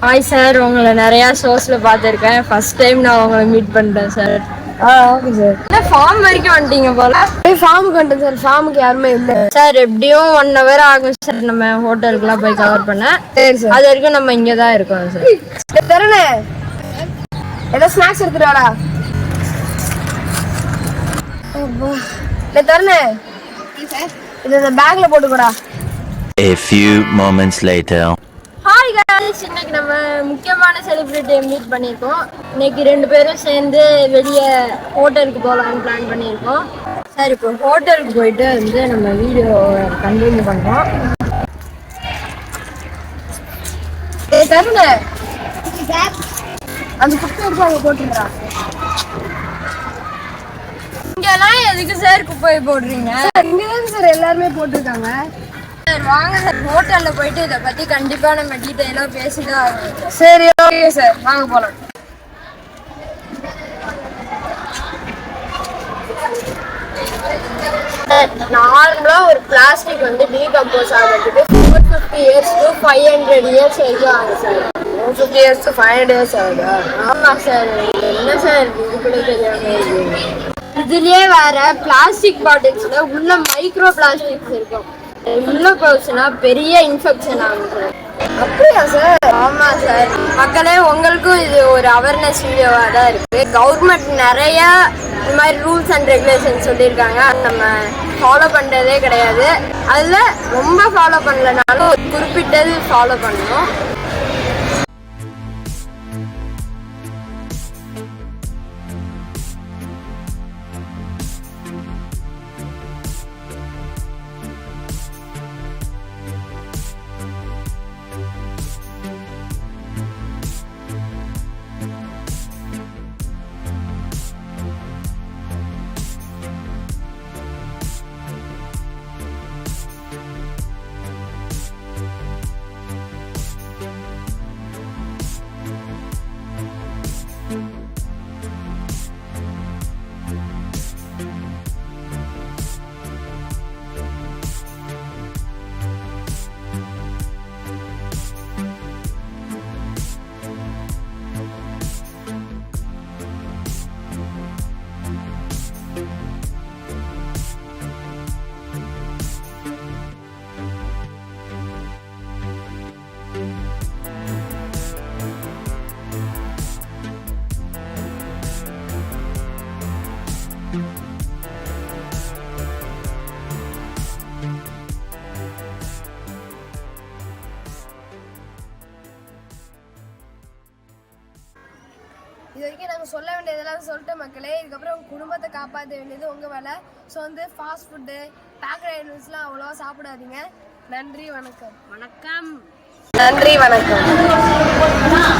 Hi sir, உங்களை நிறைய ஷோஸ்ல பார்த்துருக்கேன். ஃபர்ஸ்ட் டைம் நான் உங்களை மீட் பண்ணிட்டேன் சார். Okay sir. என்ன ஃபார்ம் வரைக்கும் வந்துட்டீங்க போல? ஃபார்முக்கு வந்துட்டேன் சார். ஃபார்முக்கு யாருமே இல்லை சார். எப்படியும் 1 hour ஆகும் சார் நம்ம ஹோட்டலுக்குலாம் போய் கவர் பண்ண. சரி சார். அது வரைக்கும் நம்ம இங்கே தான் இருக்கோம் சார். தரணே, ஏதாவது ஸ்நாக்ஸ் எடுத்துடாடா. தரணே, இது இந்த பேக்ல போட்டுக்கோடா. A few moments later. Hi guys, இன்னைக்கு நம்ம முக்கியமான செலிபிரிட்டியை மீட் பண்ணியிருக்கோம். இன்னைக்கு 2 பேரும் சேர்ந்து வெளியே ஹோட்டலுக்கு போகலான்னு பிளான் பண்ணியிருக்கோம் சார். இப்போ ஹோட்டலுக்கு போயிட்டு வந்து நம்ம வீடியோ கண்டினியூ பண்ணுறோம். தரணே, அந்த குப்பை எடுத்து அங்கே போட்டுருக்கா. இங்கெல்லாம் எதுக்கு சார் குப்பை போடுறீங்க? இங்கதான் சார் எல்லாருமே போட்டிருக்காங்க. சார் வாங்க சார், ஹோட்டலில் போயிட்டு இதை பற்றி கண்டிப்பாக நம்ம டீட்டெயிலாக பேசிதான் ஆகணும். சரி, ஓகே சார், வாங்க போகலாம். நார்மலா ஒரு பிளாஸ்டிக் வந்து டீகம்போஸ் ஆகிறதுக்கு 450 years to 500 years வரைக்கும் ஆகும் சார். 450 years to 500 years ஆகுதா? ஆமா சார். என்ன சார் இதுக்குள்ள தெரியாம இருக்கு? இதுலயே வேற பிளாஸ்டிக் பாட்டில்ஸ்ல உள்ள மைக்ரோ பிளாஸ்டிக்ஸ் இருக்கும். உள்ள போச்சுன்னா பெரிய இன்ஃபெக்ஷன் ஆகும் சார். அப்படியா சார்? ஆமா சார். மக்களே, உங்களுக்கும் இது ஒரு அவேர்னஸ் வீடியோவா தான் இருக்கு. கவர்மெண்ட் நிறைய இந்த மாதிரி ரூல்ஸ் அண்ட் ரெகுலேஷன் சொல்லியிருக்காங்க. நம்ம ஃபாலோ பண்றதே கிடையாது. அதுல ரொம்ப ஃபாலோ பண்ணலனாலும் ஒரு குறிப்பிட்டது ஃபாலோ பண்ணணும். இது வரைக்கும் நாங்கள் சொல்ல வேண்டியதெல்லாம் சொல்லிட்டு மக்களே. இதுக்கப்புறம் உங்கள் குடும்பத்தை காப்பாற்ற வேண்டியது உங்கள் வேலை. ஸோ வந்து ஃபாஸ்ட் ஃபுட்டு, பேக்கட் ஐட்டம்ஸ்லாம் அவ்வளோவா சாப்பிடாதீங்க. நன்றி, வணக்கம். வணக்கம். நன்றி, வணக்கம்.